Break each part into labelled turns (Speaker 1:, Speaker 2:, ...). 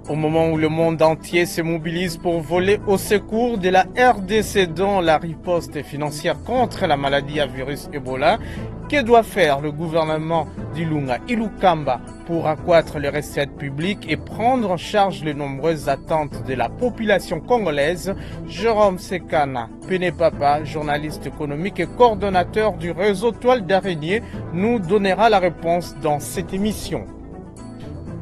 Speaker 1: Au moment où le monde entier se mobilise pour voler au secours de la RDC dans la riposte financière contre la maladie à virus Ebola, que doit faire le gouvernement d'Ilunga Ilukamba pour accroître les recettes publiques et prendre en charge les nombreuses attentes de la population congolaise? Jérôme Sekana Penepapa, journaliste économique et coordonnateur du réseau Toile d'Araignée, nous donnera la réponse dans cette émission.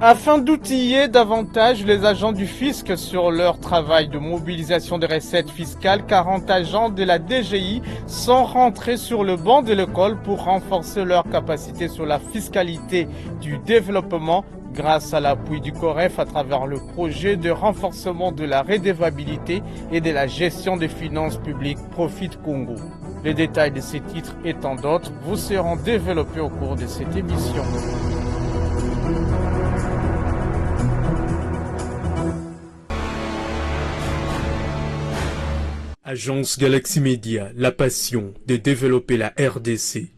Speaker 1: Afin d'outiller davantage les agents du fisc sur leur travail de mobilisation des recettes fiscales, 40 agents de la DGI sont rentrés sur le banc de l'école pour renforcer leur capacité sur la fiscalité du développement grâce à l'appui du COREF à travers le projet de renforcement de la redevabilité et de la gestion des finances publiques Profit Congo. Les détails de ces titres et tant d'autres vous seront développés au cours de cette émission.
Speaker 2: Agence Galaxy Media, la passion de développer la RDC.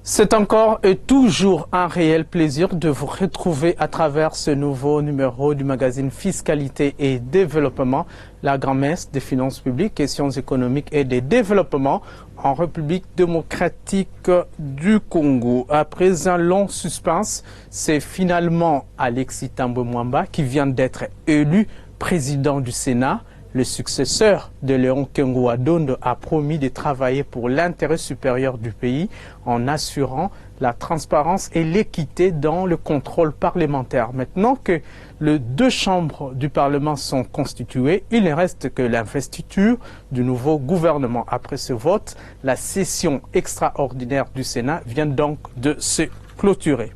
Speaker 1: C'est encore et toujours un réel plaisir de vous retrouver à travers ce nouveau numéro du magazine Fiscalité et Développement, la grand-messe des finances publiques, questions économiques et de développement en République démocratique du Congo. Après un long suspense, c'est finalement Alexis Thambwe Mwamba qui vient d'être élu président du Sénat. Le successeur de Léon Kengo-Adondo a promis de travailler pour l'intérêt supérieur du pays en assurant la transparence et l'équité dans le contrôle parlementaire. Maintenant que les deux chambres du Parlement sont constituées, il ne reste que l'investiture du nouveau gouvernement. Après ce vote, la session extraordinaire du Sénat vient donc de se clôturer.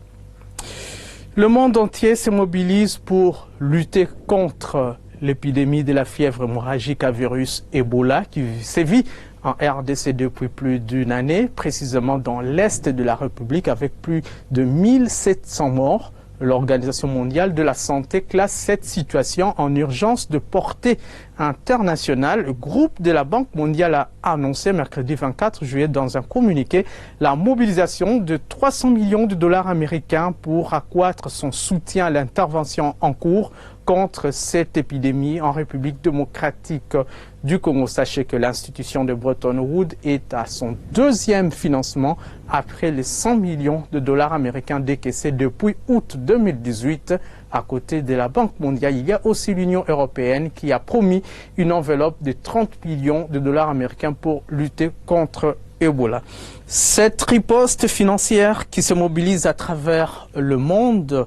Speaker 1: Le monde entier se mobilise pour lutter contre l'épidémie de la fièvre hémorragique à virus Ebola qui sévit en RDC depuis plus d'une année, précisément dans l'est de la République avec plus de 1700 morts. L'Organisation mondiale de la santé classe cette situation en urgence de portée internationale. Le groupe de la Banque mondiale a annoncé mercredi 24 juillet dans un communiqué la mobilisation de 300 millions de dollars américains pour accroître son soutien à l'intervention en cours contre cette épidémie en République démocratique du Congo. Sachez que l'institution de Bretton Woods est à son deuxième financement après les 100 millions de dollars américains décaissés depuis août 2018. À côté de la Banque mondiale, il y a aussi l'Union européenne qui a promis une enveloppe de 30 millions de dollars américains pour lutter contre Ebola. Cette riposte financière qui se mobilise à travers le monde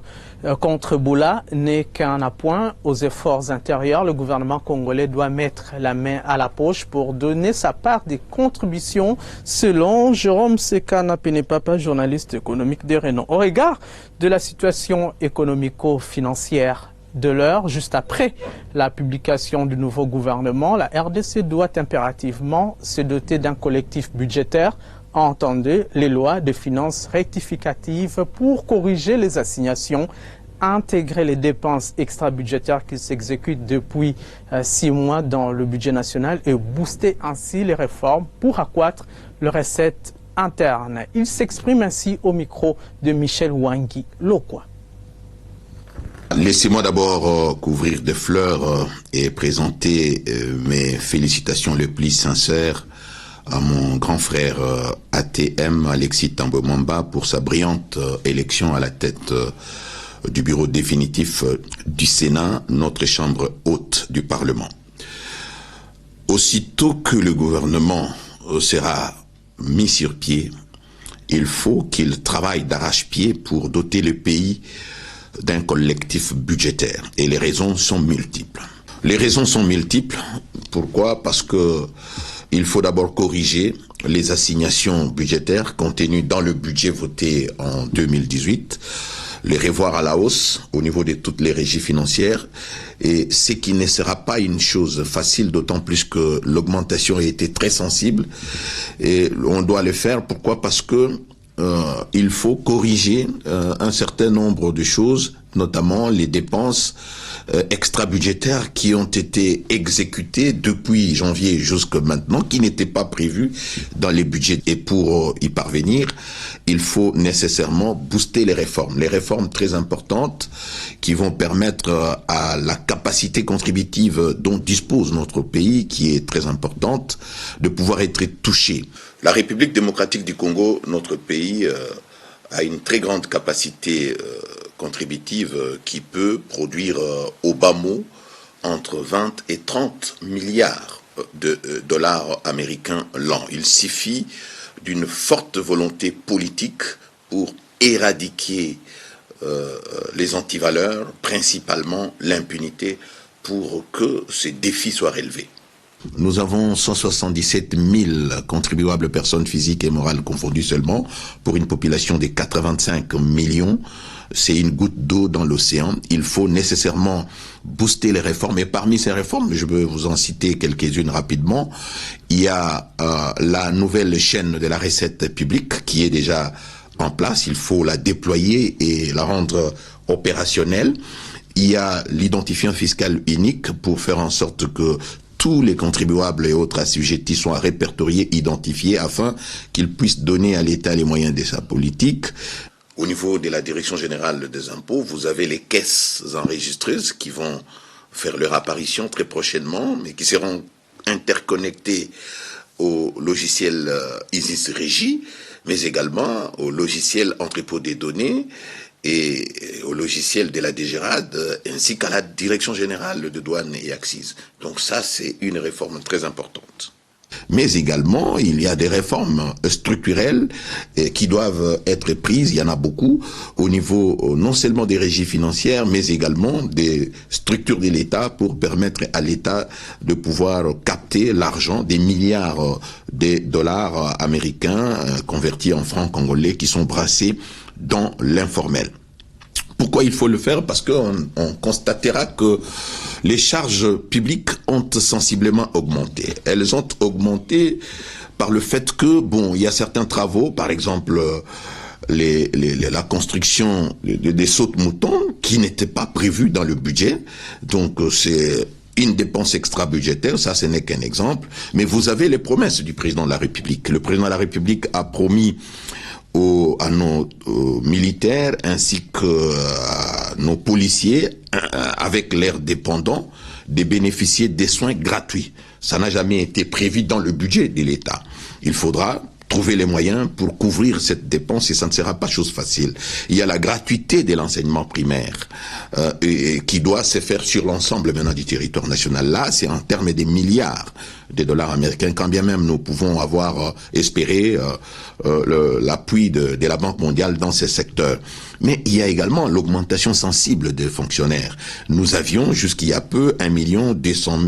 Speaker 1: contre Ebola n'est qu'un appoint aux efforts intérieurs. Le gouvernement congolais doit mettre la main à la poche pour donner sa part des contributions, selon Jérôme Sekana Penepapa, journaliste économique de renom. Au regard de la situation économico-financière de l'heure, juste après la publication du nouveau gouvernement, la RDC doit impérativement se doter d'un collectif budgétaire, entendez les lois de finances rectificatives pour corriger les assignations, intégrer les dépenses extra-budgétaires qui s'exécutent depuis 6 mois dans le budget national et booster ainsi les réformes pour accroître les recettes internes. Il s'exprime ainsi au micro de Michel Wangi Lokwa.
Speaker 3: Laissez-moi d'abord couvrir de fleurs et présenter mes félicitations les plus sincères à mon grand frère ATM, Alexis Thambwe Mwamba, pour sa brillante élection à la tête du bureau définitif du Sénat, notre chambre haute du Parlement. Aussitôt que le gouvernement sera mis sur pied, il faut qu'il travaille d'arrache-pied pour doter le pays d'un collectif budgétaire. Et les raisons sont multiples. Les raisons sont multiples. Pourquoi? Parce que il faut d'abord corriger les assignations budgétaires contenues dans le budget voté en 2018, les revoir à la hausse au niveau de toutes les régies financières, et ce qui ne sera pas une chose facile, d'autant plus que l'augmentation a été très sensible, et on doit le faire. Pourquoi? Parce que il faut corriger un certain nombre de choses, notamment les dépenses extra-budgétaires qui ont été exécutés depuis janvier jusqu'à maintenant, qui n'étaient pas prévus dans les budgets. Et pour y parvenir, il faut nécessairement booster les réformes très importantes qui vont permettre à la capacité contributive dont dispose notre pays, qui est très importante, de pouvoir être touchée. La République démocratique du Congo, notre pays, a une très grande capacité contributive qui peut produire au bas mot entre 20 et 30 milliards de dollars américains l'an. Il suffit d'une forte volonté politique pour éradiquer les antivaleurs, principalement l'impunité, pour que ces défis soient relevés. Nous avons 177 000 contribuables personnes physiques et morales confondues seulement, pour une population de 85 millions. C'est une goutte d'eau dans l'océan. Il faut nécessairement booster les réformes. Et parmi ces réformes, je veux vous en citer quelques-unes rapidement. Il y a la nouvelle chaîne de la recette publique qui est déjà en place. Il faut la déployer et la rendre opérationnelle. Il y a l'identifiant fiscal unique pour faire en sorte que tous les contribuables et autres assujettis soient répertoriés, identifiés, afin qu'ils puissent donner à l'État les moyens de sa politique. Au niveau de la Direction générale des impôts, vous avez les caisses enregistreuses qui vont faire leur apparition très prochainement, mais qui seront interconnectées au logiciel ISIS Régie, mais également au logiciel entrepôt des données et au logiciel de la DGRAD, ainsi qu'à la Direction générale de douane et accises. Donc ça, c'est une réforme très importante. Mais également, il y a des réformes structurelles qui doivent être prises, il y en a beaucoup, au niveau non seulement des régies financières, mais également des structures de l'État pour permettre à l'État de pouvoir capter l'argent, des milliards de dollars américains convertis en francs congolais qui sont brassés dans l'informel. Pourquoi il faut le faire? Parce qu'on constatera que les charges publiques ont sensiblement augmenté. Elles ont augmenté par le fait que, bon, il y a certains travaux, par exemple la construction des sautes-moutons, qui n'étaient pas prévus dans le budget. Donc c'est une dépense extra-budgétaire, ça ce n'est qu'un exemple. Mais vous avez les promesses du président de la République. Le président de la République a promis à nos militaires ainsi qu'à nos policiers, avec leurs dépendants, de bénéficier des soins gratuits. Ça n'a jamais été prévu dans le budget de l'État. Il faudra trouver les moyens pour couvrir cette dépense et ça ne sera pas chose facile. Il y a la gratuité de l'enseignement primaire qui doit se faire sur l'ensemble maintenant du territoire national. Là, c'est en termes de milliards de dollars américains, quand bien même nous pouvons avoir espéré l'appui de la Banque mondiale dans ces secteurs. Mais il y a également l'augmentation sensible des fonctionnaires. Nous avions jusqu'il y a peu 1 200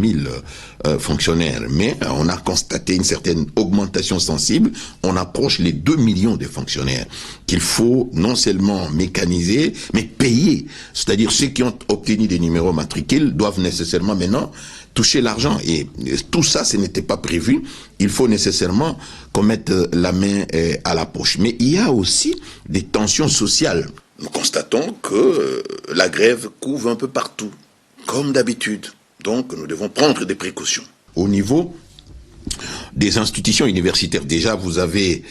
Speaker 3: 000 fonctionnaires, mais on a constaté une certaine augmentation sensible. On approche les 2 millions de fonctionnaires qu'il faut non seulement mécaniser, mais payer. C'est-à-dire ceux qui ont obtenu des numéros matricules doivent nécessairement maintenant toucher l'argent. Et tout ça, ce n'était pas prévu. Il faut nécessairement qu'on mette la main à la poche. Mais il y a aussi des tensions sociales. Nous constatons que la grève couvre un peu partout, comme d'habitude. Donc nous devons prendre des précautions. Au niveau des institutions universitaires, déjà vous avez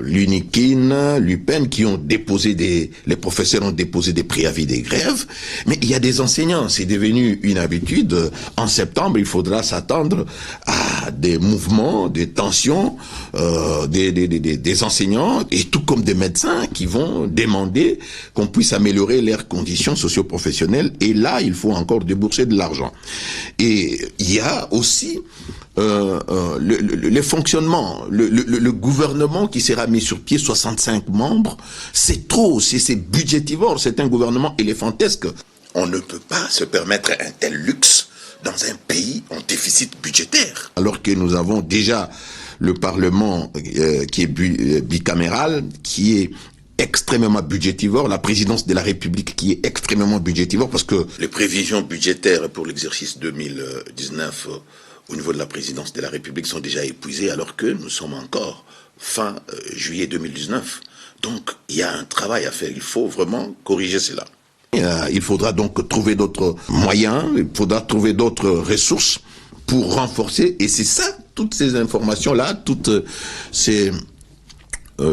Speaker 3: l'UNIKIN, l'UPEN qui ont déposé les professeurs ont déposé des préavis des grèves, mais il y a des enseignants, c'est devenu une habitude. En septembre, il faudra s'attendre à des mouvements, des tensions, des enseignants, et tout comme des médecins qui vont demander qu'on puisse améliorer leurs conditions socio-professionnelles, et là, il faut encore débourser de l'argent. Et il y a aussi le fonctionnement, le gouvernement qui sera mis sur pied, 65 membres, c'est trop, c'est budgétivore, c'est un gouvernement éléphantesque. On ne peut pas se permettre un tel luxe dans un pays en déficit budgétaire. Alors que nous avons déjà le Parlement qui est bicaméral, qui est extrêmement budgétivore, la présidence de la République qui est extrêmement budgétivore, parce que les prévisions budgétaires pour l'exercice 2019 au niveau de la présidence de la République sont déjà épuisées, alors que nous sommes encore fin juillet 2019. Donc, il y a un travail à faire. Il faut vraiment corriger cela. Il faudra donc trouver d'autres moyens, il faudra trouver d'autres ressources pour renforcer, et c'est ça, toutes ces informations-là, toutes ces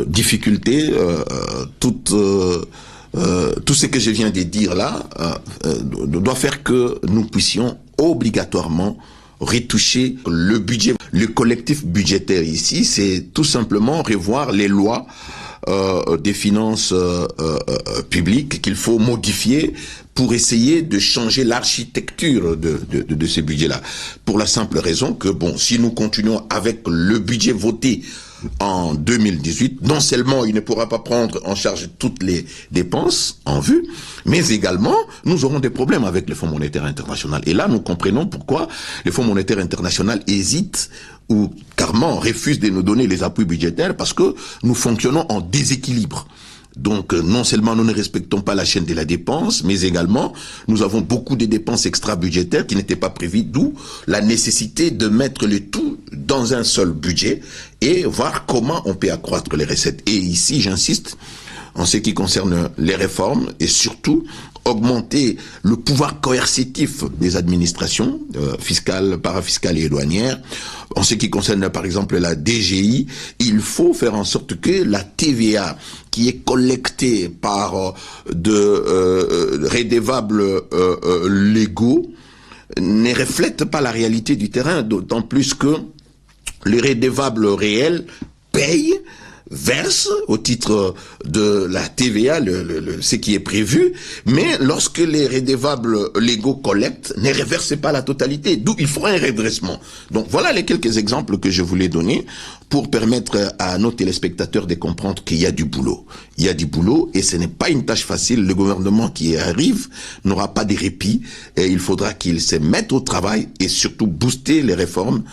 Speaker 3: difficultés, tout ce que je viens de dire là, doit faire que nous puissions obligatoirement retoucher le budget. Le collectif budgétaire ici, c'est tout simplement revoir les lois des finances publiques qu'il faut modifier pour essayer de changer l'architecture de ce budget-là. Pour la simple raison que, bon, si nous continuons avec le budget voté en 2018, non seulement il ne pourra pas prendre en charge toutes les dépenses en vue, mais également nous aurons des problèmes avec le Fonds monétaire international. Et là, nous comprenons pourquoi le Fonds monétaire international hésite ou carrément refuse de nous donner les appuis budgétaires, parce que nous fonctionnons en déséquilibre. Donc, non seulement nous ne respectons pas la chaîne de la dépense, mais également, nous avons beaucoup de dépenses extra-budgétaires qui n'étaient pas prévues, d'où la nécessité de mettre le tout dans un seul budget et voir comment on peut accroître les recettes. Et ici, j'insiste, en ce qui concerne les réformes et surtout augmenter le pouvoir coercitif des administrations fiscales, parafiscales et douanières. En ce qui concerne par exemple la DGI, il faut faire en sorte que la TVA qui est collectée par de redevables légaux ne reflète pas la réalité du terrain, d'autant plus que les redevables réels payent, verse au titre de la TVA ce qui est prévu, mais lorsque les redevables légaux collectent, ne reversent pas la totalité, d'où il faut un redressement. Donc voilà les quelques exemples que je voulais donner pour permettre à nos téléspectateurs de comprendre qu'il y a du boulot. Il y a du boulot et ce n'est pas une tâche facile. Le gouvernement qui arrive n'aura pas de répit et il faudra qu'il se mette au travail et surtout booster les réformes.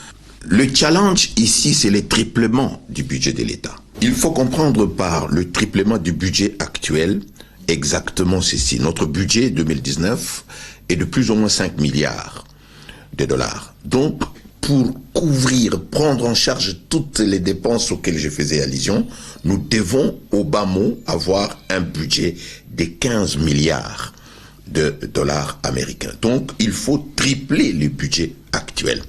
Speaker 3: Le challenge ici, c'est le triplement du budget de l'État. Il faut comprendre par le triplement du budget actuel exactement ceci. Notre budget 2019 est de plus ou moins 5 milliards de dollars. Donc, pour couvrir, prendre en charge toutes les dépenses auxquelles je faisais allusion, nous devons au bas mot avoir un budget de 15 milliards de dollars américains. Donc, il faut tripler le budget actuel.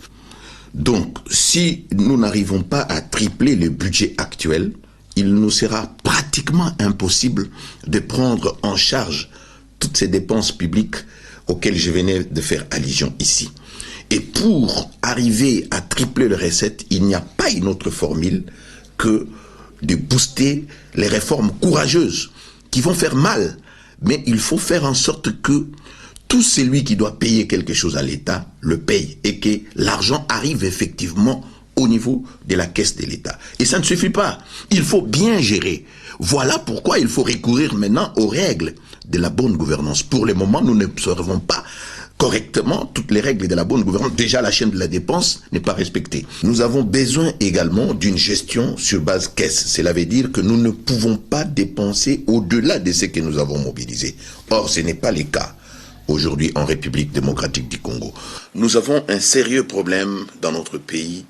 Speaker 3: Donc, si nous n'arrivons pas à tripler le budget actuel, il nous sera pratiquement impossible de prendre en charge toutes ces dépenses publiques auxquelles je venais de faire allusion ici. Et pour arriver à tripler les recettes, il n'y a pas une autre formule que de booster les réformes courageuses qui vont faire mal. Mais il faut faire en sorte que tout celui qui doit payer quelque chose à l'État le paye et que l'argent arrive effectivement au niveau de la caisse de l'État. Et ça ne suffit pas. Il faut bien gérer. Voilà pourquoi il faut recourir maintenant aux règles de la bonne gouvernance. Pour le moment, nous n'observons pas correctement toutes les règles de la bonne gouvernance. Déjà, la chaîne de la dépense n'est pas respectée. Nous avons besoin également d'une gestion sur base caisse. Cela veut dire que nous ne pouvons pas dépenser au-delà de ce que nous avons mobilisé. Or, ce n'est pas le cas aujourd'hui en République démocratique du Congo. Nous avons un sérieux problème dans notre pays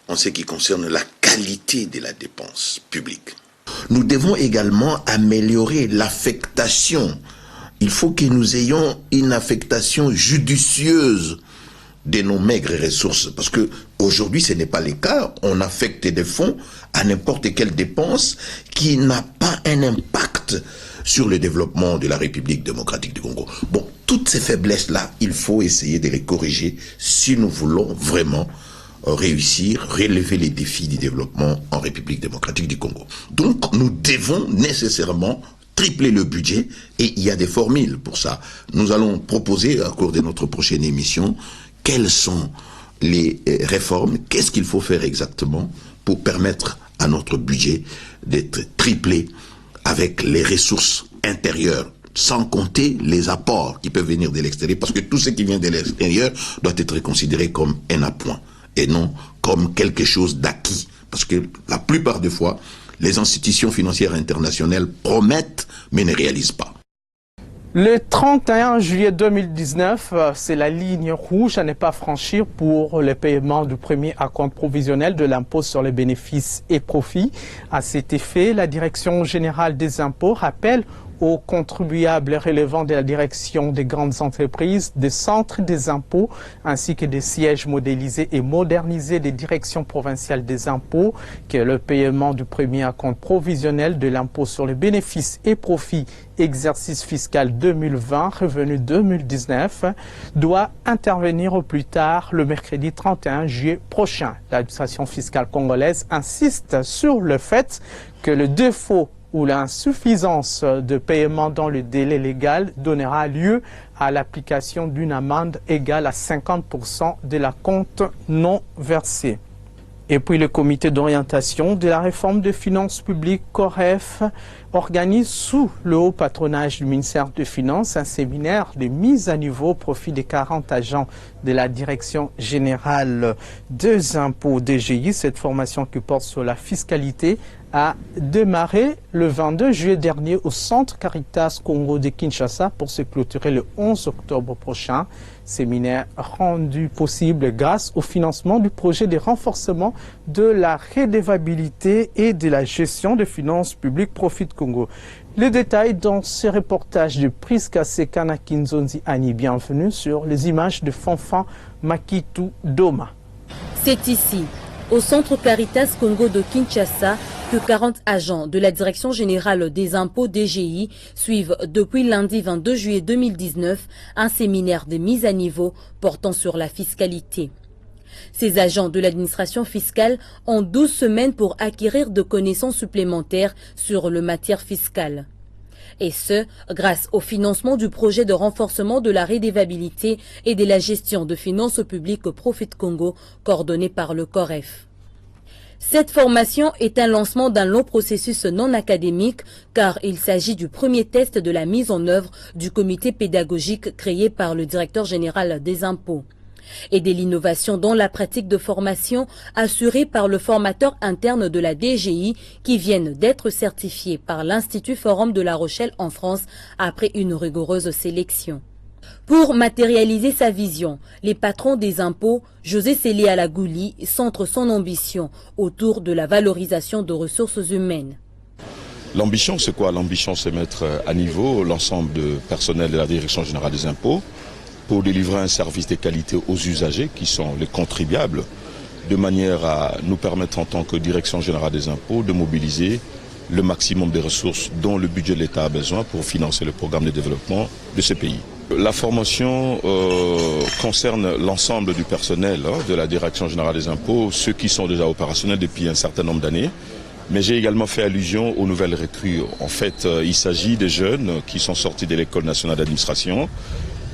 Speaker 3: en ce qui concerne la qualité de la dépense publique. Nous devons également améliorer l'affectation. Il faut que nous ayons une affectation judicieuse de nos maigres ressources. Parce que aujourd'hui, ce n'est pas le cas. On affecte des fonds à n'importe quelle dépense qui n'a pas un impact sur le développement de la République démocratique du Congo. Bon, toutes ces faiblesses-là, il faut essayer de les corriger si nous voulons vraiment réussir, relever les défis du développement en République démocratique du Congo. Donc, nous devons nécessairement tripler le budget et il y a des formules pour ça. Nous allons proposer, au cours de notre prochaine émission, quelles sont les réformes, qu'est-ce qu'il faut faire exactement pour permettre à notre budget d'être triplé avec les ressources intérieures, sans compter les apports qui peuvent venir de l'extérieur, parce que tout ce qui vient de l'extérieur doit être considéré comme un appoint et non comme quelque chose d'acquis. Parce que la plupart des fois, les institutions financières internationales promettent mais ne réalisent pas.
Speaker 1: Le 31 juillet 2019, c'est la ligne rouge à ne pas franchir pour le paiement du premier acompte provisionnel de l'impôt sur les bénéfices et profits. À cet effet, la Direction générale des impôts rappelle aux contribuables relevant de la direction des grandes entreprises, des centres des impôts, ainsi que des sièges modélisés et modernisés des directions provinciales des impôts, que le paiement du premier acompte provisionnel de l'impôt sur les bénéfices et profits exercice fiscal 2020, revenu 2019, doit intervenir au plus tard le mercredi 31 juillet prochain. L'administration fiscale congolaise insiste sur le fait que le défaut ou l'insuffisance de paiement dans le délai légal donnera lieu à l'application d'une amende égale à 50% de la compte non versée. Et puis le comité d'orientation de la réforme des finances publiques, COREF, organise sous le haut patronage du ministère des Finances un séminaire de mise à niveau au profit des 40 agents de la Direction générale des impôts DGI. Cette formation qui porte sur la fiscalité a démarré le 22 juillet dernier au Centre Caritas Congo de Kinshasa pour se clôturer le 11 octobre prochain. Séminaire rendu possible grâce au financement du projet de renforcement de la redevabilité et de la gestion des finances publiques Profit Congo. Les détails dans ce reportage de Priska Sekana Kinzonzi Annie. Bienvenue sur les images de Fanfan Makitu Doma.
Speaker 4: C'est ici, au Centre Caritas Congo de Kinshasa, que 40 agents de la Direction générale des impôts DGI suivent depuis lundi 22 juillet 2019 un séminaire de mise à niveau portant sur la fiscalité. Ces agents de l'administration fiscale ont 12 semaines pour acquérir de connaissances supplémentaires sur le matière fiscale. Et ce, grâce au financement du projet de renforcement de la redevabilité et de la gestion de finances publiques Profit Congo, coordonné par le COREF. Cette formation est un lancement d'un long processus non académique car il s'agit du premier test de la mise en œuvre du comité pédagogique créé par le directeur général des impôts et de l'innovation dans la pratique de formation assurée par le formateur interne de la DGI qui viennent d'être certifiés par l'Institut Forum de La Rochelle en France après une rigoureuse sélection. Pour matérialiser sa vision, les patrons des impôts, José Célé Alagouli, centre son ambition autour de la valorisation de ressources humaines.
Speaker 5: L'ambition, c'est quoi? L'ambition, c'est mettre à niveau l'ensemble du personnel de la Direction générale des impôts pour délivrer un service de qualité aux usagers qui sont les contribuables, de manière à nous permettre en tant que Direction générale des impôts de mobiliser le maximum des ressources dont le budget de l'État a besoin pour financer le programme de développement de ce pays. La formation concerne l'ensemble du personnel de la Direction générale des impôts, ceux qui sont déjà opérationnels depuis un certain nombre d'années. Mais j'ai également fait allusion aux nouvelles recrues. En fait, il s'agit des jeunes qui sont sortis de l'École nationale d'administration.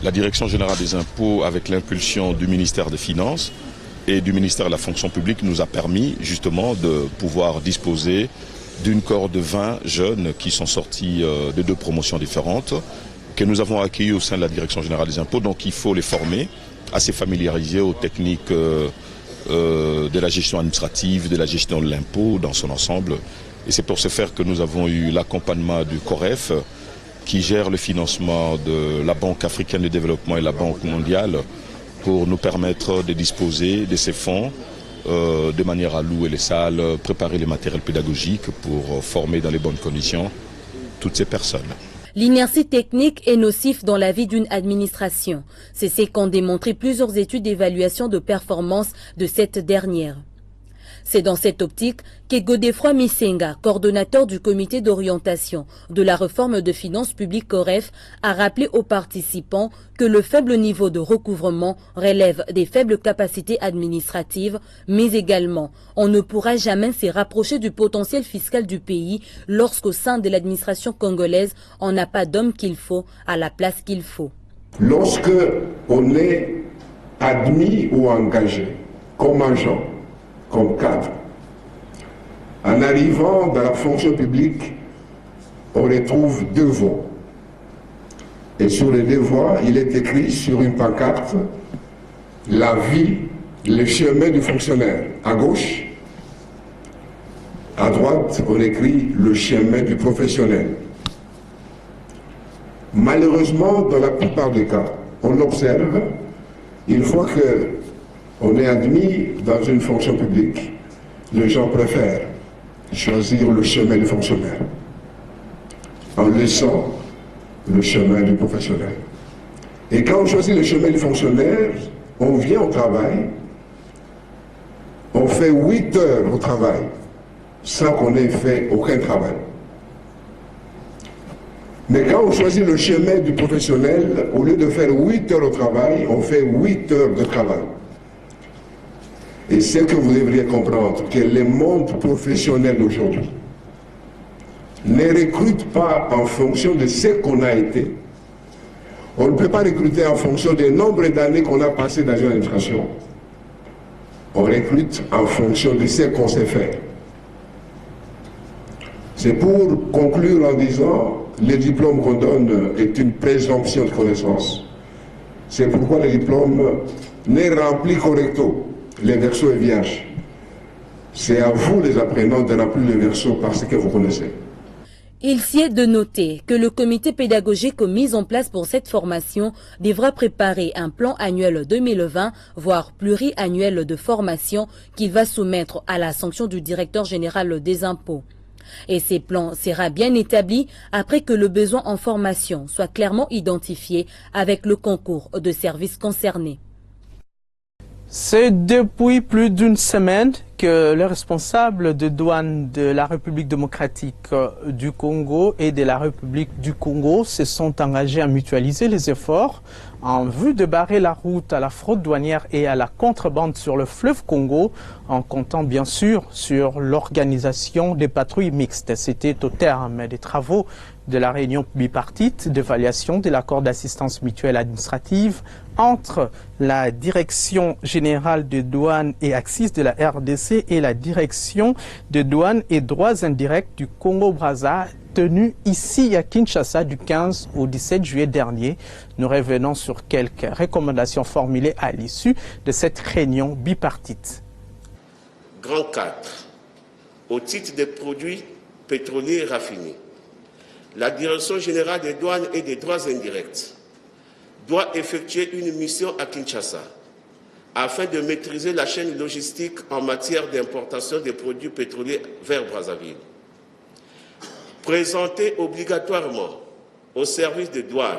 Speaker 5: La Direction générale des impôts, avec l'impulsion du ministère des Finances et du ministère de la fonction publique, nous a permis justement de pouvoir disposer d'une cohorte de 20 jeunes qui sont sortis de 2 promotions différentes, que nous avons accueillis au sein de la Direction générale des impôts. Donc il faut les former, à se familiariser aux techniques de la gestion administrative, de la gestion de l'impôt dans son ensemble. Et c'est pour ce faire que nous avons eu l'accompagnement du COREF qui gère le financement de la Banque africaine de développement et la Banque mondiale pour nous permettre de disposer de ces fonds de manière à louer les salles, préparer les matériels pédagogiques pour former dans les bonnes conditions toutes ces personnes.
Speaker 4: L'inertie technique est nocif dans la vie d'une administration. C'est ce qu'ont démontré plusieurs études d'évaluation de performance de cette dernière. C'est dans cette optique que Godefroy Misenga, coordonnateur du comité d'orientation de la réforme de finances publiques COREF, a rappelé aux participants que le faible niveau de recouvrement relève des faibles capacités administratives, mais également on ne pourra jamais se rapprocher du potentiel fiscal du pays lorsqu'au sein de l'administration congolaise on n'a pas d'homme qu'il faut à la place qu'il faut.
Speaker 6: Lorsque on est admis ou engagé comme agent, comme cadre, en arrivant dans la fonction publique, on retrouve 2 voies. Et sur les 2 voies, il est écrit sur une pancarte la vie, le chemin du fonctionnaire. À gauche, à droite, on écrit le chemin du professionnel. Malheureusement, dans la plupart des cas, on observe, une fois qu'on est admis dans une fonction publique, les gens préfèrent choisir le chemin du fonctionnaire. en laissant le chemin du professionnel. Et quand on choisit le chemin du fonctionnaire, on vient au travail, on fait 8 heures au travail, sans qu'on ait fait aucun travail. Mais quand on choisit le chemin du professionnel, au lieu de faire 8 heures au travail, on fait 8 heures de travail. Et c'est que vous devriez comprendre, que le monde professionnel aujourd'hui ne recrute pas en fonction de ce qu'on a été. On ne peut pas recruter en fonction du nombre d'années qu'on a passé dans une administration. On recrute en fonction de ce qu'on sait faire. C'est pour conclure en disant, le diplôme qu'on donne est une présomption de connaissance. C'est pourquoi le diplôme n'est rempli correcto. Le verso est vierge. C'est à vous, les apprenants, de remplir le verso parce que vous connaissez.
Speaker 4: Il s'y est de noter que le comité pédagogique mis en place pour cette formation devra préparer un plan annuel 2020, voire pluriannuel de formation qu'il va soumettre à la sanction du directeur général des impôts. Et ces plans sera bien établi après que le besoin en formation soit clairement identifié avec le concours de services concernés.
Speaker 1: C'est depuis plus d'une semaine que les responsables de douane de la République démocratique du Congo et de la République du Congo se sont engagés à mutualiser les efforts en vue de barrer la route à la fraude douanière et à la contrebande sur le fleuve Congo, en comptant bien sûr sur l'organisation des patrouilles mixtes. C'était au terme des travaux de la réunion bipartite d'évaluation de l'accord d'assistance mutuelle administrative entre la Direction générale des douanes et axes de la RDC et la Direction des douanes et droits indirects du Congo-Brazza, tenue ici à Kinshasa du 15 au 17 juillet dernier. Nous revenons sur quelques recommandations formulées à l'issue de cette réunion bipartite.
Speaker 7: Grand 4. Au titre des produits pétroliers raffinés, la Direction générale des douanes et des droits indirects doit effectuer une mission à Kinshasa afin de maîtriser la chaîne logistique en matière d'importation des produits pétroliers vers Brazzaville. Présenter obligatoirement au service de douane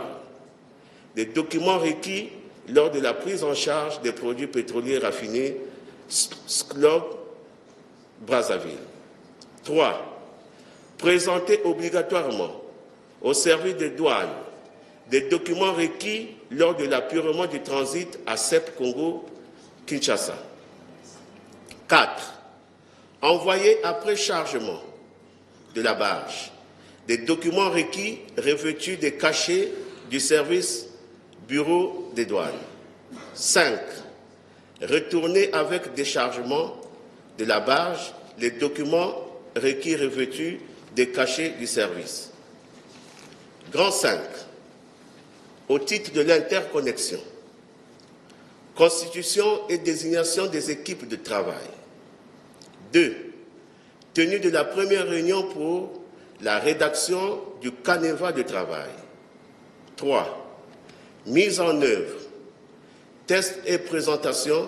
Speaker 7: des documents requis lors de la prise en charge des produits pétroliers raffinés SCLOB Brazzaville. 3. Présenter obligatoirement au service de douane des documents requis lors de l'appurement du transit à CEP Congo Kinshasa. 4. Envoyer après chargement de la barge des documents requis revêtus des cachets du service bureau des douanes. 5. Retourner avec déchargement de la barge les documents requis revêtus des cachets du service. Grand 5. Au titre de l'interconnexion, constitution et désignation des équipes de travail. 2. Tenue de la première réunion pour la rédaction du canevas de travail. 3. Mise en œuvre, test et présentation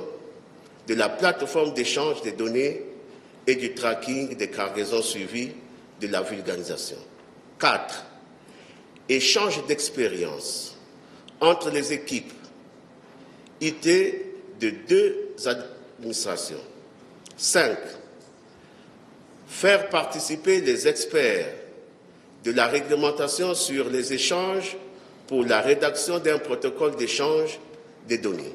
Speaker 7: de la plateforme d'échange des données et du tracking des cargaisons suivies de la vulgarisation. 4. Échange d'expérience entre les équipes IT de 2 administrations. 5. Faire participer les experts de la réglementation sur les échanges pour la rédaction d'un protocole d'échange des données.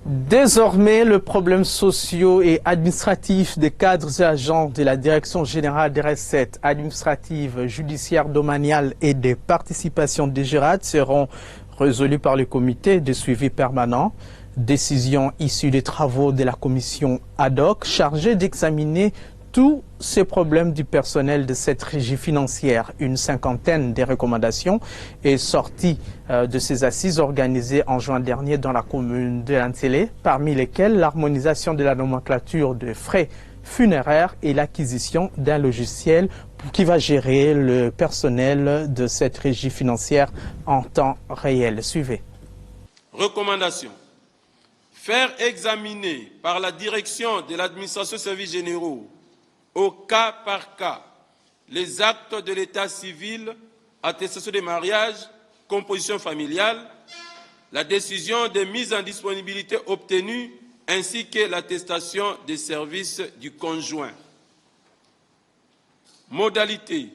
Speaker 1: Désormais, le problème socio et administratif des cadres et agents de la Direction générale des recettes administratives, judiciaires, domaniales et des participations des GERAD seront résolus par le comité de suivi permanent. Décision issue des travaux de la commission ad hoc chargée d'examiner tous ces problèmes du personnel de cette régie financière. Une cinquantaine de recommandations est sortie de ces assises organisées en juin dernier dans la commune de Lantélé, parmi lesquelles l'harmonisation de la nomenclature de frais funéraires et l'acquisition d'un logiciel qui va gérer le personnel de cette régie financière en temps réel. Suivez.
Speaker 8: Recommandation. Faire examiner par la direction de l'administration des services généraux au cas par cas les actes de l'état civil attestation de mariage, composition familiale, la décision de mise en disponibilité obtenue ainsi que l'attestation des services du conjoint. Modalité: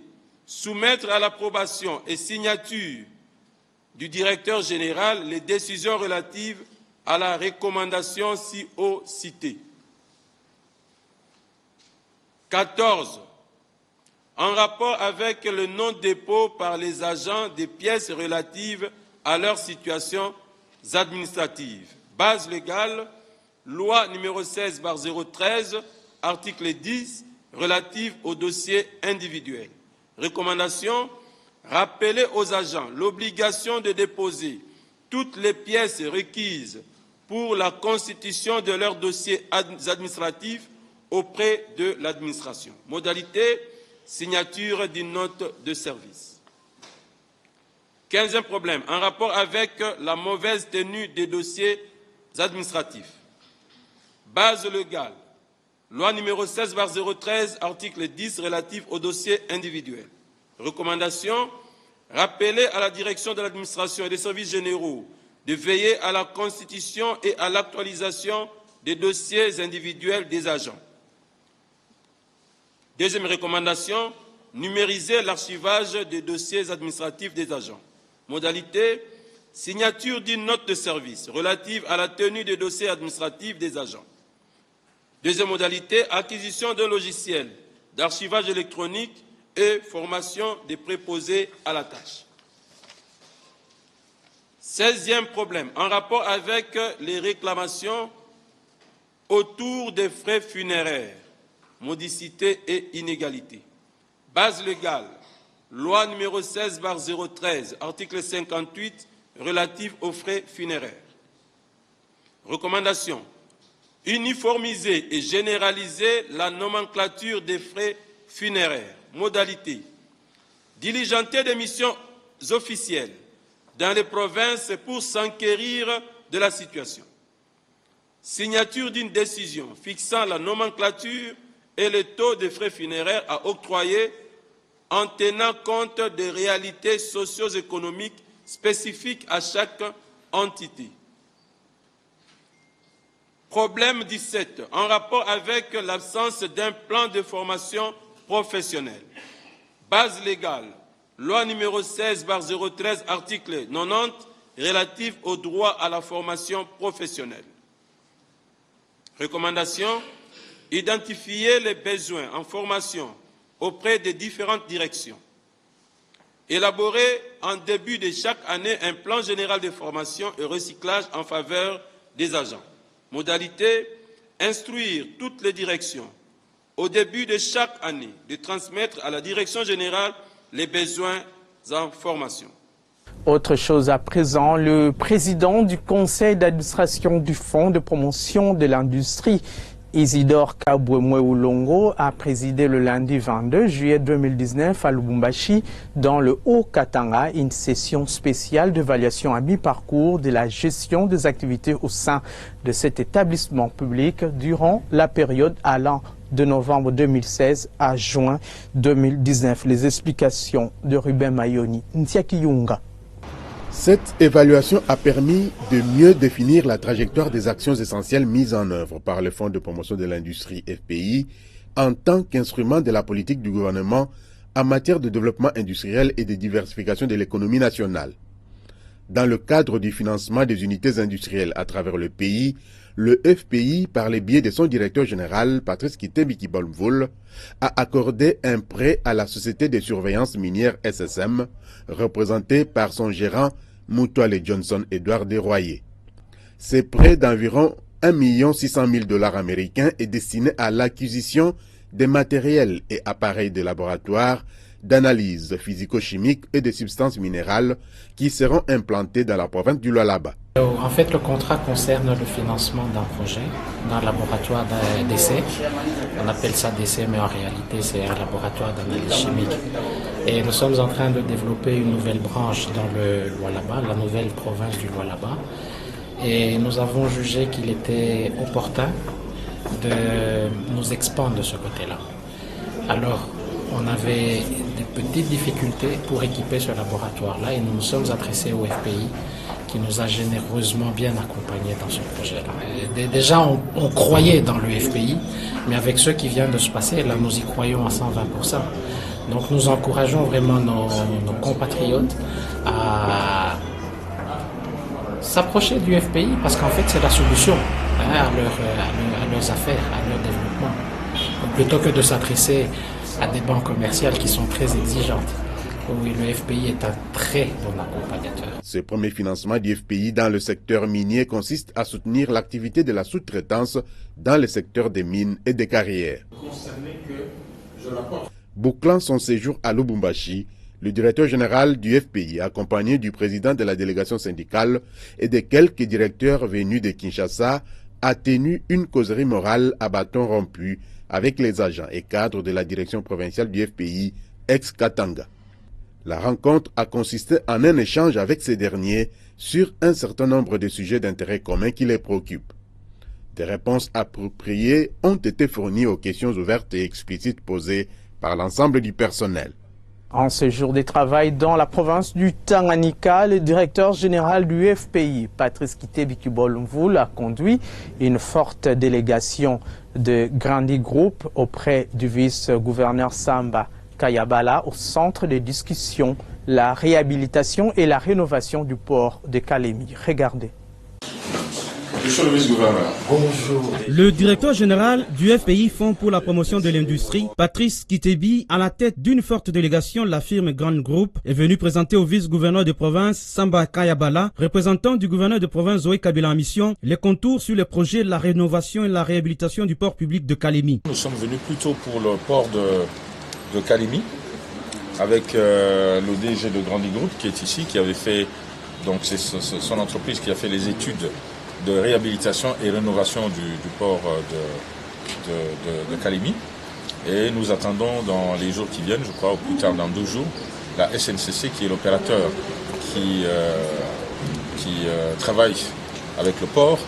Speaker 8: soumettre à l'approbation et signature du directeur général les décisions relatives à la recommandation ci-haut citée. 14. En rapport avec le non-dépôt par les agents des pièces relatives à leur situation administrative. Base légale, loi numéro 16/013, article 10, relative aux dossiers individuels. Recommandation: rappeler aux agents l'obligation de déposer toutes les pièces requises pour la constitution de leurs dossiers administratifs auprès de l'administration. Modalité: signature d'une note de service. 15e problème, en rapport avec la mauvaise tenue des dossiers administratifs. Base légale, loi numéro 16/013, article 10, relative aux dossiers individuels. Recommandation: rappeler à la direction de l'administration et des services généraux de veiller à la constitution et à l'actualisation des dossiers individuels des agents. Deuxième recommandation: numériser l'archivage des dossiers administratifs des agents. Modalité: signature d'une note de service relative à la tenue des dossiers administratifs des agents. Deuxième modalité: acquisition d'un logiciel d'archivage électronique et formation des préposés à la tâche. 16e problème, en rapport avec les réclamations autour des frais funéraires, modicité et inégalité. Base légale, loi numéro 16/013, article 58, relative aux frais funéraires. Recommandation: uniformiser et généraliser la nomenclature des frais funéraires. Modalité: diligenter des missions officielles dans les provinces pour s'enquérir de la situation. Signature d'une décision fixant la nomenclature et le taux de frais funéraires à octroyer en tenant compte des réalités socio-économiques spécifiques à chaque entité. Problème 17, en rapport avec l'absence d'un plan de formation professionnelle. Base légale, loi numéro 16/013, article 90, relative au droit à la formation professionnelle. Recommandation: identifier les besoins en formation auprès des différentes directions. Élaborer en début de chaque année un plan général de formation et recyclage en faveur des agents. Modalité: instruire toutes les directions au début de chaque année de transmettre à la direction générale les besoins en formation.
Speaker 1: Autre chose à présent, le président du conseil d'administration du Fonds de promotion de l'industrie, Isidore Kabouemoué-Oulongo, a présidé le lundi 22 juillet 2019 à Lubumbashi, dans le Haut-Katanga, une session spéciale d'évaluation à mi-parcours de la gestion des activités au sein de cet établissement public durant la période allant de novembre 2016 à juin 2019. Les explications de Ruben Mayoni, Ntiaki Yunga.
Speaker 9: Cette évaluation a permis de mieux définir la trajectoire des actions essentielles mises en œuvre par le Fonds de promotion de l'industrie FPI en tant qu'instrument de la politique du gouvernement en matière de développement industriel et de diversification de l'économie nationale. Dans le cadre du financement des unités industrielles à travers le pays, le FPI, par le biais de son directeur général, Patrice Kitembi-Kibolmvoul, a accordé un prêt à la société de surveillance minière SSM, représentée par son gérant Moutoile Johnson Edouard Desroyer. Ce prêt d'environ 1 600 000 $ américains est destiné à l'acquisition des matériels et appareils de laboratoire, d'analyse physico-chimique et de substances minérales qui seront implantés dans la province du Lualaba.
Speaker 10: En fait, le contrat concerne le financement d'un projet dans un laboratoire d'essai. On appelle ça d'essai, mais en réalité, c'est un laboratoire d'analyse chimique. Et nous sommes en train de développer une nouvelle branche dans le Lualaba, la nouvelle province du Lualaba. Et nous avons jugé qu'il était opportun de nous expandre de ce côté-là. Alors, on avait petites difficultés pour équiper ce laboratoire-là et nous nous sommes adressés au FPI qui nous a généreusement bien accompagnés dans ce projet-là. Déjà, on croyait dans le FPI, mais avec ce qui vient de se passer, là, nous y croyons à 120%. Donc nous encourageons vraiment nos compatriotes à s'approcher du FPI parce qu'en fait, c'est la solution à leurs affaires, à leur développement. Donc, plutôt que de s'adresser à des banques commerciales qui sont très exigeantes. Oui, le FPI est un très bon accompagnateur.
Speaker 9: Ce premier financement du FPI dans le secteur minier consiste à soutenir l'activité de la sous-traitance dans le secteur des mines et des carrières. Bouclant son séjour à Lubumbashi, le directeur général du FPI, accompagné du président de la délégation syndicale et de quelques directeurs venus de Kinshasa, a tenu une causerie morale à bâton rompu avec les agents et cadres de la direction provinciale du FPI, ex-Katanga. La rencontre a consisté en un échange avec ces derniers sur un certain nombre de sujets d'intérêt commun qui les préoccupent. Des réponses appropriées ont été fournies aux questions ouvertes et explicites posées par l'ensemble du personnel.
Speaker 1: En ce jour de travail dans la province du Tanganyika, le directeur général du FPI, Patrice Kitebi Kibolumvul, a conduit une forte délégation de Grandi Group auprès du vice-gouverneur Samba Kayabala au centre de discussion, la réhabilitation et la rénovation du port de Kalemi. Regardez.
Speaker 11: Monsieur le vice-gouverneur. Bonjour. Le directeur général du FPI Fonds pour la promotion de l'industrie, Patrice Kitebi, à la tête d'une forte délégation, la firme Grand Group, est venu présenter au vice-gouverneur de province, Samba Kayabala, représentant du gouverneur de province Zoé Kabila en mission, les contours sur le projet de la rénovation et la réhabilitation du port public de Kalemi.
Speaker 5: Nous sommes venus plutôt pour le port de Kalemi, avec le DG de Grand Group qui est ici, qui avait fait, donc c'est son entreprise qui a fait les études de réhabilitation et rénovation du port de Kalemi. Et nous attendons dans les jours qui viennent, je crois au plus tard dans 2 jours, la SNCC qui est l'opérateur qui travaille avec le port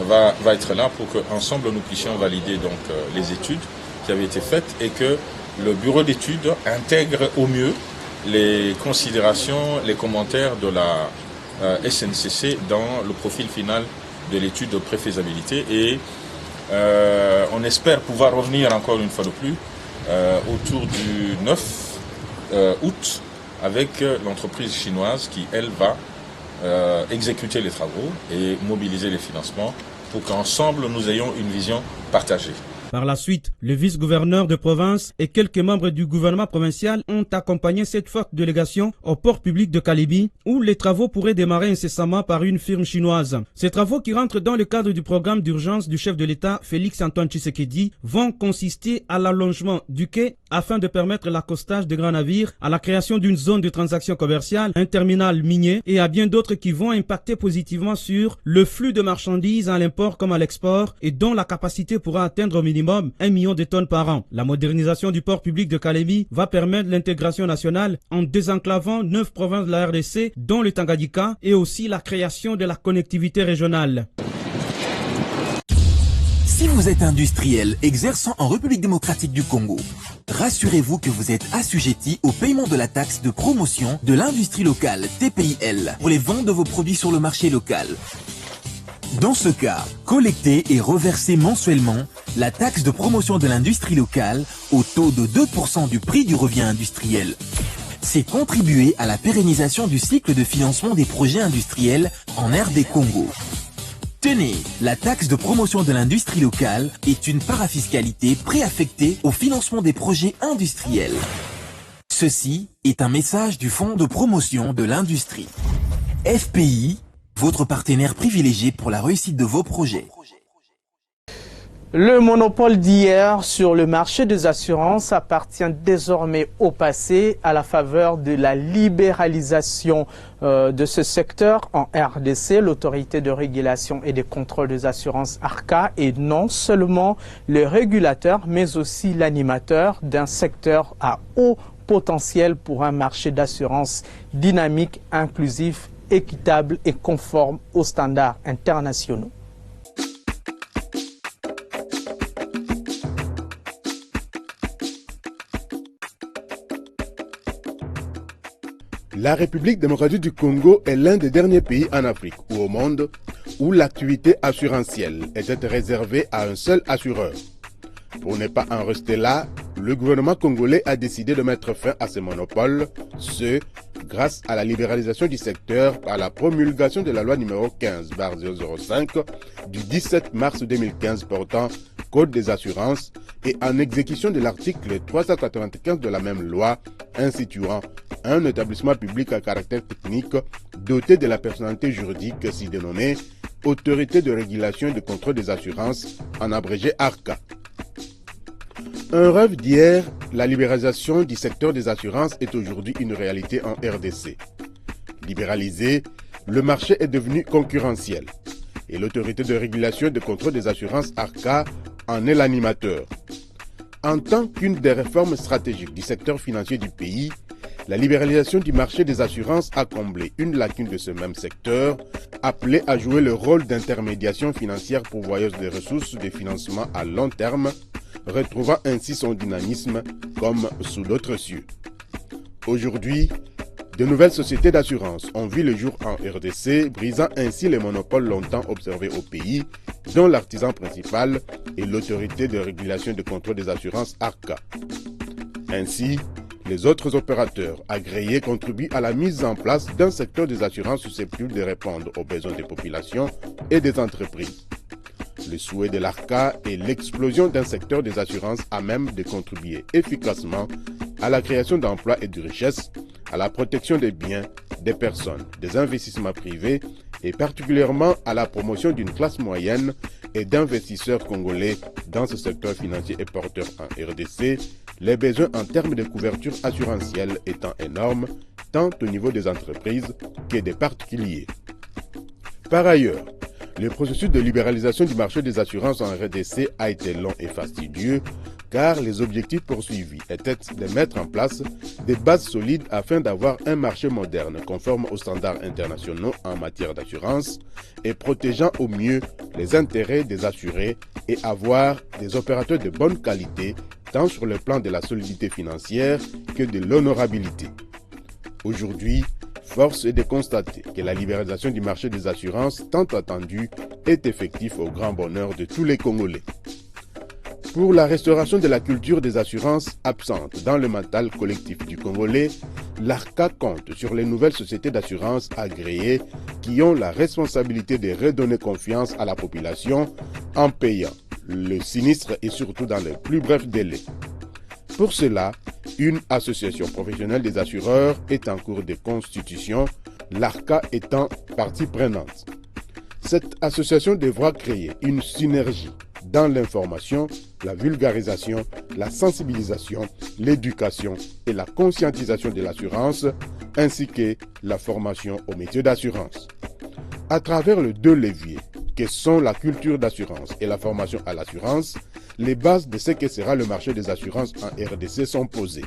Speaker 5: va être là pour qu'ensemble nous puissions valider donc les études qui avaient été faites et que le bureau d'études intègre au mieux les considérations, les commentaires de la SNCC dans le profil final de l'étude de préfaisabilité et on espère pouvoir revenir encore une fois de plus autour du 9 août avec l'entreprise chinoise qui, elle, va exécuter les travaux et mobiliser les financements pour qu'ensemble nous ayons une vision partagée.
Speaker 11: Par la suite, le vice-gouverneur de province et quelques membres du gouvernement provincial ont accompagné cette forte délégation au port public de Kalemi, où les travaux pourraient démarrer incessamment par une firme chinoise. Ces travaux, qui rentrent dans le cadre du programme d'urgence du chef de l'État, Félix Antoine Tshisekedi, vont consister à l'allongement du quai afin de permettre l'accostage de grands navires, à la création d'une zone de transaction commerciale, un terminal minier et à bien d'autres qui vont impacter positivement sur le flux de marchandises à l'import comme à l'export et dont la capacité pourra atteindre au minimum 1 million de tonnes par an. La modernisation du port public de Kalemi va permettre l'intégration nationale en désenclavant 9 provinces de la RDC, dont le Tanganyika, et aussi la création de la connectivité régionale.
Speaker 12: Si vous êtes industriel exerçant en République démocratique du Congo, rassurez-vous que vous êtes assujetti au paiement de la taxe de promotion de l'industrie locale, TPIL, pour les ventes de vos produits sur le marché local. Dans ce cas, collectez et reversez mensuellement la taxe de promotion de l'industrie locale au taux de 2% du prix du revient industriel. C'est contribuer à la pérennisation du cycle de financement des projets industriels en RD Congo. Tenez, la taxe de promotion de l'industrie locale est une parafiscalité préaffectée au financement des projets industriels. Ceci est un message du Fonds de promotion de l'industrie. FPI, votre partenaire privilégié pour la réussite de vos projets.
Speaker 1: Le monopole d'hier sur le marché des assurances appartient désormais au passé à la faveur de la libéralisation de ce secteur en RDC. L'autorité de régulation et de contrôle des assurances ARCA est non seulement le régulateur mais aussi l'animateur d'un secteur à haut potentiel pour un marché d'assurance dynamique, inclusif, équitable et conforme aux standards internationaux.
Speaker 9: La République démocratique du Congo est l'un des derniers pays en Afrique ou au monde où l'activité assurantielle était réservée à un seul assureur. Pour ne pas en rester là, le gouvernement congolais a décidé de mettre fin à ce monopole, grâce à la libéralisation du secteur par la promulgation de la loi numéro 15/005 du 17 mars 2015 portant Code des assurances et en exécution de l'article 395 de la même loi instituant un établissement public à caractère technique doté de la personnalité juridique si dénommée Autorité de régulation et de contrôle des assurances, en abrégé ARCA. Un rêve d'hier, la libéralisation du secteur des assurances est aujourd'hui une réalité en RDC. Libéralisé, le marché est devenu concurrentiel et l'autorité de régulation et de contrôle des assurances ARCA en est l'animateur. En tant qu'une des réformes stratégiques du secteur financier du pays, la libéralisation du marché des assurances a comblé une lacune de ce même secteur, appelé à jouer le rôle d'intermédiation financière pourvoyeuse des ressources de financement à long terme, retrouvant ainsi son dynamisme comme sous d'autres cieux. Aujourd'hui, de nouvelles sociétés d'assurance ont vu le jour en RDC, brisant ainsi les monopoles longtemps observés au pays, dont l'artisan principal est l'autorité de régulation et de contrôle des assurances ARCA. Ainsi, les autres opérateurs agréés contribuent à la mise en place d'un secteur des assurances susceptible de répondre aux besoins des populations et des entreprises. Le souhait de l'ARCA est l'explosion d'un secteur des assurances à même de contribuer efficacement à la création d'emplois et de richesses, à la protection des biens, des personnes, des investissements privés et particulièrement à la promotion d'une classe moyenne et d'investisseurs congolais dans ce secteur financier et porteur en RDC, les besoins en termes de couverture assurantielle étant énormes, tant au niveau des entreprises que des particuliers. Par ailleurs, le processus de libéralisation du marché des assurances en RDC a été long et fastidieux, car les objectifs poursuivis étaient de mettre en place des bases solides afin d'avoir un marché moderne conforme aux standards internationaux en matière d'assurance et protégeant au mieux les intérêts des assurés et avoir des opérateurs de bonne qualité tant sur le plan de la solidité financière que de l'honorabilité. Aujourd'hui, force est de constater que la libéralisation du marché des assurances tant attendue est effective au grand bonheur de tous les Congolais. Pour la restauration de la culture des assurances absente dans le mental collectif du Congolais, l'ARCA compte sur les nouvelles sociétés d'assurance agréées qui ont la responsabilité de redonner confiance à la population en payant le sinistre et surtout dans les plus brefs délais. Pour cela, une association professionnelle des assureurs est en cours de constitution, l'ARCA étant partie prenante. Cette association devra créer une synergie dans l'information, la vulgarisation, la sensibilisation, l'éducation et la conscientisation de l'assurance, ainsi que la formation au métier d'assurance. À travers les deux leviers, que sont la culture d'assurance et la formation à l'assurance, les bases de ce que sera le marché des assurances en RDC sont posées.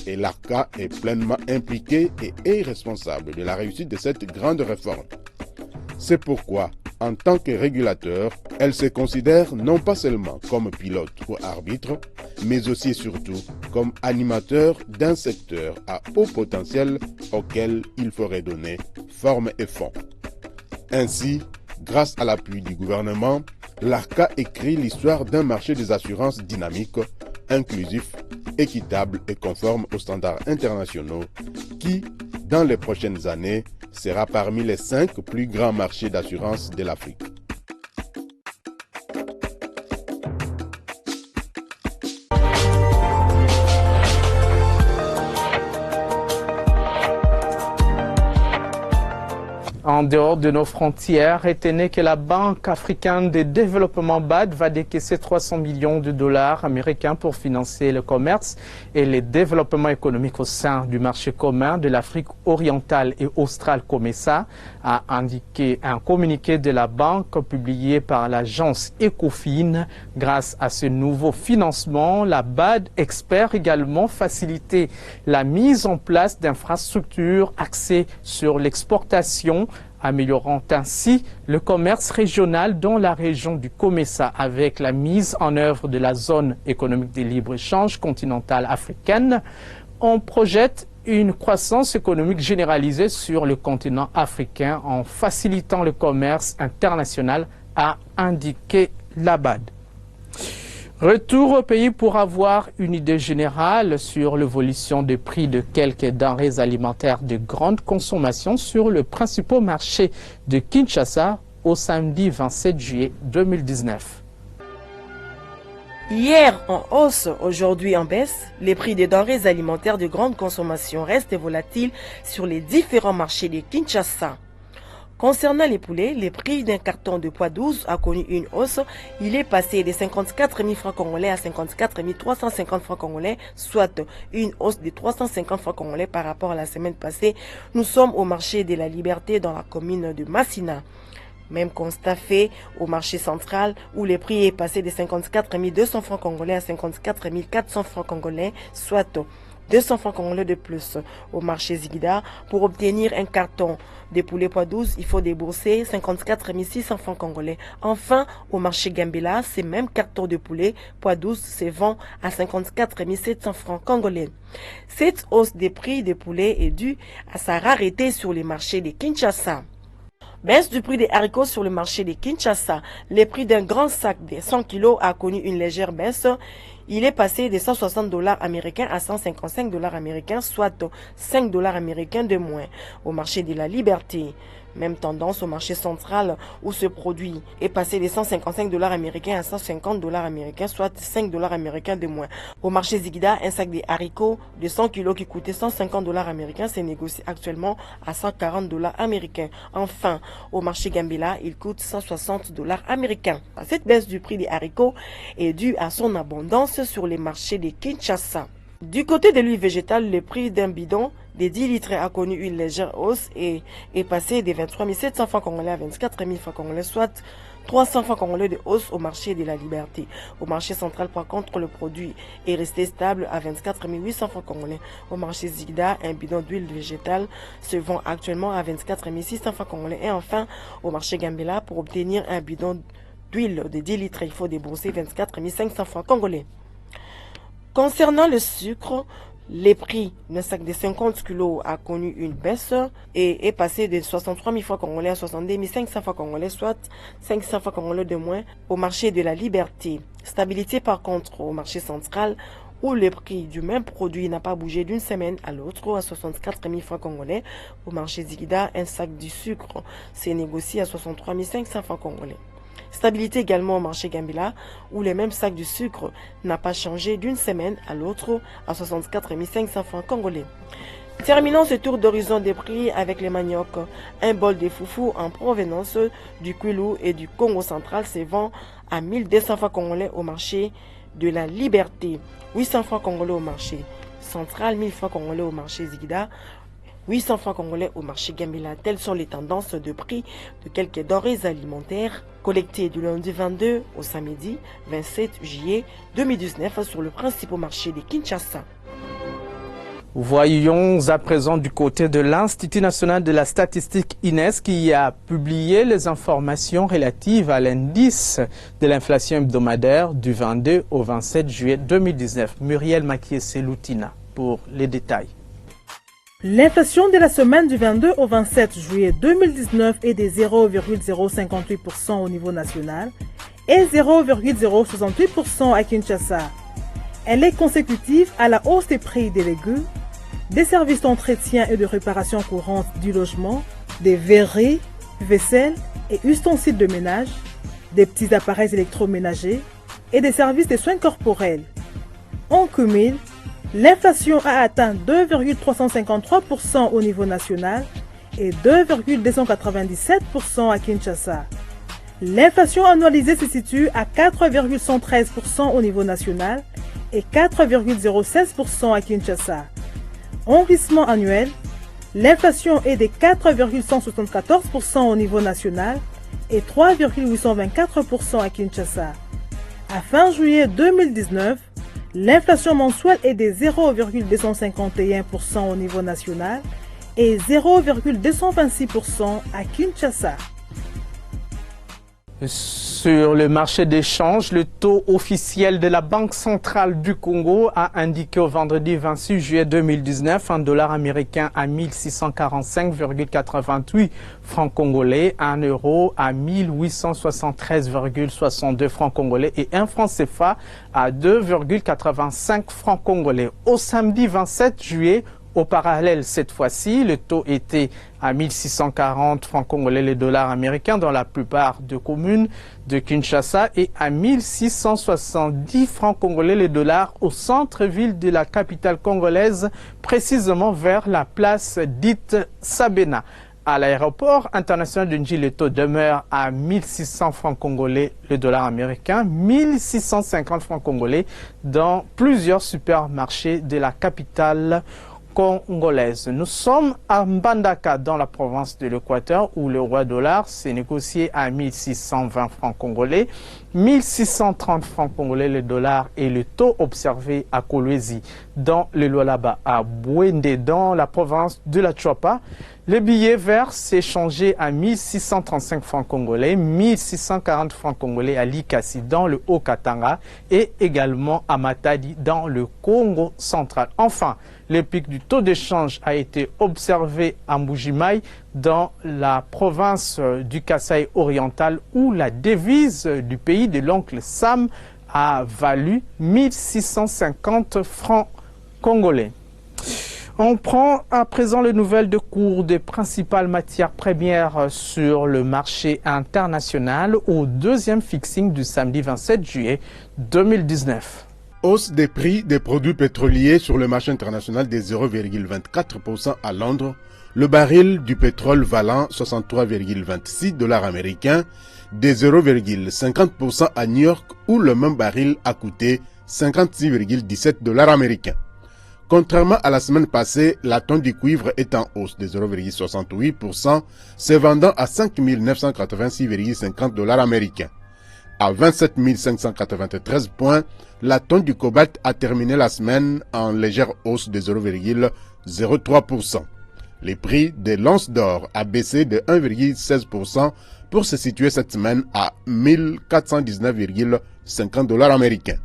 Speaker 9: Et l'ARCA est pleinement impliquée et est responsable de la réussite de cette grande réforme. C'est pourquoi, en tant que régulateur, elle se considère non pas seulement comme pilote ou arbitre, mais aussi et surtout comme animateur d'un secteur à haut potentiel auquel il faudrait donner forme et fond. Ainsi, grâce à l'appui du gouvernement, l'ARCA écrit l'histoire d'un marché des assurances dynamique, inclusif, équitable et conforme aux standards internationaux qui, dans les prochaines années, sera parmi les 5 plus grands marchés d'assurance de l'Afrique.
Speaker 1: En dehors de nos frontières, retenez que la Banque africaine de développement BAD va décaisser 300 millions de dollars américains pour financer le commerce et le développement économique au sein du marché commun de l'Afrique orientale et australe COMESA, a indiqué un communiqué de la banque publié par l'agence Ecofin. Grâce à ce nouveau financement, la BAD espère également faciliter la mise en place d'infrastructures axées sur l'exportation, améliorant ainsi le commerce régional dans la région du COMESA avec la mise en œuvre de la zone économique de libre-échange continentale africaine. On projette une croissance économique généralisée sur le continent africain en facilitant le commerce international, a indiqué l'ABAD. Retour au pays pour avoir une idée générale sur l'évolution des prix de quelques denrées alimentaires de grande consommation sur le principal marché de Kinshasa au samedi 27 juillet 2019.
Speaker 13: Hier en hausse, aujourd'hui en baisse, les prix des denrées alimentaires de grande consommation restent volatiles sur les différents marchés de Kinshasa. Concernant les poulets, le prix d'un carton de poids 12 a connu une hausse. Il est passé de 54 000 francs congolais à 54 350 francs congolais, soit une hausse de 350 francs congolais par rapport à la semaine passée. Nous sommes au marché de la Liberté dans la commune de Massina. Même constat fait au marché central où le prix est passé de 54 200 francs congolais à 54 400 francs congolais, soit 200 francs congolais de plus. Au marché Zigida, pour obtenir un carton de poulet poids 12, il faut débourser 54 600 francs congolais. Enfin, au marché Gambela, ces mêmes cartons de poulet poids 12 se vendent à 54 700 francs congolais. Cette hausse des prix des poulets est due à sa rareté sur les marchés de Kinshasa. Baisse du prix des haricots sur le marché de Kinshasa. Le prix d'un grand sac de 100 kg a connu une légère baisse. Il est passé de 160 $ américains à 155 $ américains, soit 5 $ américains de moins. Au marché de la Liberté, même tendance au marché central où ce produit est passé de 155 $ américains à 150 $ américains, soit 5 $ américains de moins. Au marché Zigida, un sac de haricots de 100 kg qui coûtait 150 $ américains se négocie actuellement à 140 $ américains. Enfin, au marché Gambela, il coûte 160 $ américains. Cette baisse du prix des haricots est due à son abondance sur les marchés de Kinshasa. Du côté de l'huile végétale, le prix d'un bidon de 10 litres a connu une légère hausse et est passé de 23 700 francs congolais à 24 000 francs congolais, soit 300 francs congolais de hausse au marché de la Liberté. Au marché central, par contre, le produit est resté stable à 24 800 francs congolais. Au marché Zigda, un bidon d'huile végétale se vend actuellement à 24 600 francs congolais. Et enfin, au marché Gambela, pour obtenir un bidon d'huile de 10 litres, il faut débourser 24 500 francs congolais. Concernant le sucre, les prix d'un sac de 50 kg a connu une baisse et est passé de 63 000 francs congolais à 62 500 francs congolais, soit 500 francs congolais de moins au marché de la Liberté. Stabilité par contre au marché central où le prix du même produit n'a pas bougé d'une semaine à l'autre à 64 000 francs congolais. Au marché Zigida, un sac de sucre s'est négocié à 63 500 francs congolais. Stabilité également au marché Gambela, où le même sac de sucre n'a pas changé d'une semaine à l'autre à 64 500 francs congolais. Terminons ce tour d'horizon des prix avec les maniocs. Un bol de foufou en provenance du Kwilu et du Congo central se vend à 1200 francs congolais au marché de la Liberté, 800 francs congolais au marché central, 1000 francs congolais au marché Zigida, 800 francs congolais au marché Gambela. Telles sont les tendances de prix de quelques denrées alimentaires collectées du lundi 22 au samedi 27 juillet 2019 sur le principal marché de Kinshasa.
Speaker 1: Voyons à présent du côté de l'Institut national de la statistique INES qui a publié les informations relatives à l'indice de l'inflation hebdomadaire du 22 au 27 juillet 2019. Muriel Makié-Seloutina pour les détails.
Speaker 14: L'inflation de la semaine du 22 au 27 juillet 2019 est de 0,058% au niveau national et 0,068% à Kinshasa. Elle est consécutive à la hausse des prix des légumes, des services d'entretien et de réparation courante du logement, des verreries, vaisselle et ustensiles de ménage, des petits appareils électroménagers et des services de soins corporels. En cumul, l'inflation a atteint 2,353% au niveau national et 2,297% à Kinshasa. L'inflation annualisée se situe à 4,113% au niveau national et 4,016% à Kinshasa. En rythme annuel, l'inflation est de 4,174% au niveau national et 3,824% à Kinshasa. À fin juillet 2019, l'inflation mensuelle est de 0,251% au niveau national et 0,226% à Kinshasa.
Speaker 1: Sur le marché d'échange, le taux officiel de la Banque centrale du Congo a indiqué au vendredi 26 juillet 2019 un dollar américain à 1645,88 francs congolais, un euro à 1873,62 francs congolais et un franc CFA à 2,85 francs congolais. Au samedi 27 juillet, au parallèle, cette fois-ci, le taux était à 1640 francs congolais les dollars américains dans la plupart des communes de Kinshasa et à 1670 francs congolais les dollars au centre-ville de la capitale congolaise, précisément vers la place dite Sabena. À l'aéroport international de Ndji, le taux demeure à 1600 francs congolais le dollar américain, 1650 francs congolais dans plusieurs supermarchés de la capitale congolaise. Nous sommes à Mbandaka dans la province de l'Équateur où le roi dollar s'est négocié à 1620 francs congolais, 1630 francs congolais le dollar et le taux observé à Kolwezi dans le Lualaba à Bouende dans la province de la Chuapa. Le billet vert s'est échangé à 1635 francs congolais, 1640 francs congolais à Likasi dans le Haut-Katanga et également à Matadi dans le Congo central. Enfin, le pic du taux d'échange a été observé à Mbujimaï dans la province du Kasaï oriental où la devise du pays de l'oncle Sam a valu 1650 francs congolais. On prend à présent les nouvelles de cours des principales matières premières sur le marché international au deuxième fixing du samedi 27 juillet 2019.
Speaker 9: Hausse des prix des produits pétroliers sur le marché international de 0,24% à Londres, le baril du pétrole valant 63,26 $ américains, de 0,50% à New York où le même baril a coûté 56,17 $ américains. Contrairement à la semaine passée, la tonne du cuivre est en hausse de 0,68%, se vendant à 5 986,50 $ américains. À 27 593 points, la tonne du cobalt a terminé la semaine en légère hausse de 0,03%. Le prix de l'once d'or a baissé de 1,16% pour se situer cette semaine à 1419,50 $ américains.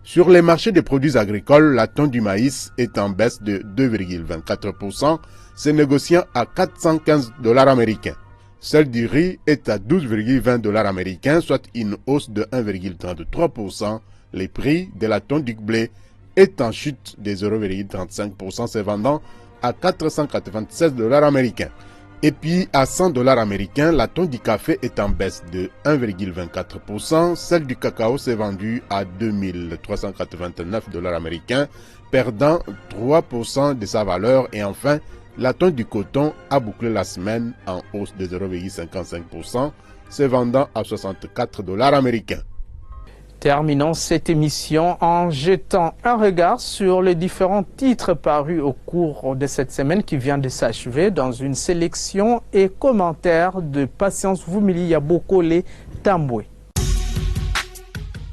Speaker 9: Sur les marchés des produits agricoles, la tonne du maïs est en baisse de 2,24%, se négociant à 415 $ américains. Celle du riz est à 12,20 $ américains, soit une hausse de 1,33%. Le prix de la tonne du blé est en chute de 0,35%, se vendant à 496 $ américains. Et puis à 100 $ américains, la tonne du café est en baisse de 1,24%. Celle du cacao s'est vendue à 2389 $ américains, perdant 3% de sa valeur. Et enfin, la tonne du coton a bouclé la semaine en hausse de 0,55%, se vendant à 64 $ américains.
Speaker 1: Terminons cette émission en jetant un regard sur les différents titres parus au cours de cette semaine qui vient de s'achever dans une sélection et commentaires de Patience Vumili Yabokole Tamboué.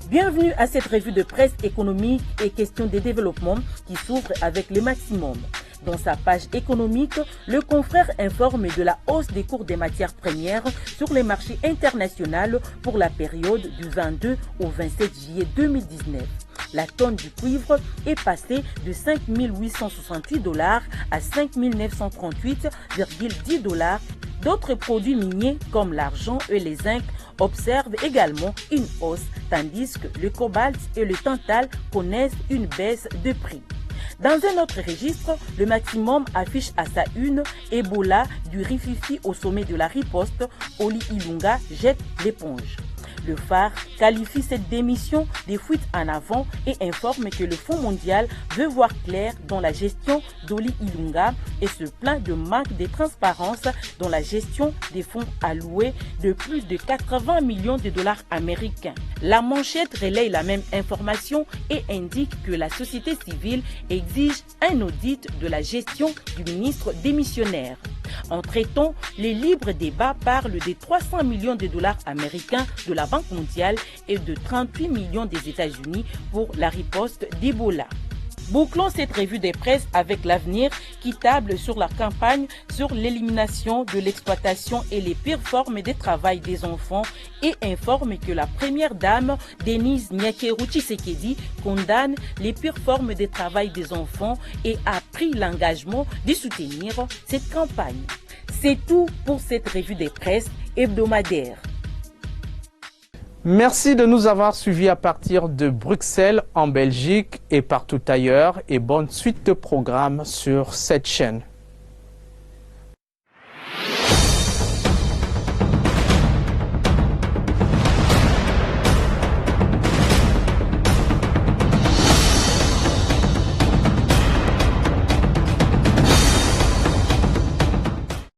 Speaker 4: Bienvenue à cette revue de presse économique et questions de développement qui s'ouvre avec le maximum. Dans sa page économique, le confrère informe de la hausse des cours des matières premières sur les marchés internationaux pour la période du 22 au 27 juillet 2019. La tonne du cuivre est passée de 5 868 $ à 5 938,10 $. D'autres produits miniers comme l'argent et les zincs observent également une hausse, tandis que le cobalt et le tantal connaissent une baisse de prix. Dans un autre registre, le maximum affiche à sa une Ebola du Rififi au sommet de la riposte, Oli Ilunga jette l'éponge. Le phare qualifie cette démission des fuites en avant et informe que le Fonds mondial veut voir clair dans la gestion d'Oli Ilunga et se plaint de manque de transparence dans la gestion des fonds alloués de plus de 80 millions de $ américains. La manchette relaye la même information et indique que la société civile exige un audit de la gestion du ministre démissionnaire. Entre-temps, les libres débats parlent de 300 millions de $ américains de la Banque mondiale et de 38 millions des États-Unis pour la riposte d'Ebola.
Speaker 13: Bouclons cette revue des presses avec l'Avenir qui table sur la campagne sur l'élimination de l'exploitation et les pires formes de travail des enfants et informe que la première dame, Denise Nyakeru Tshisekedi, condamne les pires formes de travail des enfants et a pris l'engagement de soutenir cette campagne. C'est tout pour cette revue des presses hebdomadaire.
Speaker 1: Merci de nous avoir suivis à partir de Bruxelles, en Belgique et partout ailleurs, et bonne suite de programmes sur cette chaîne.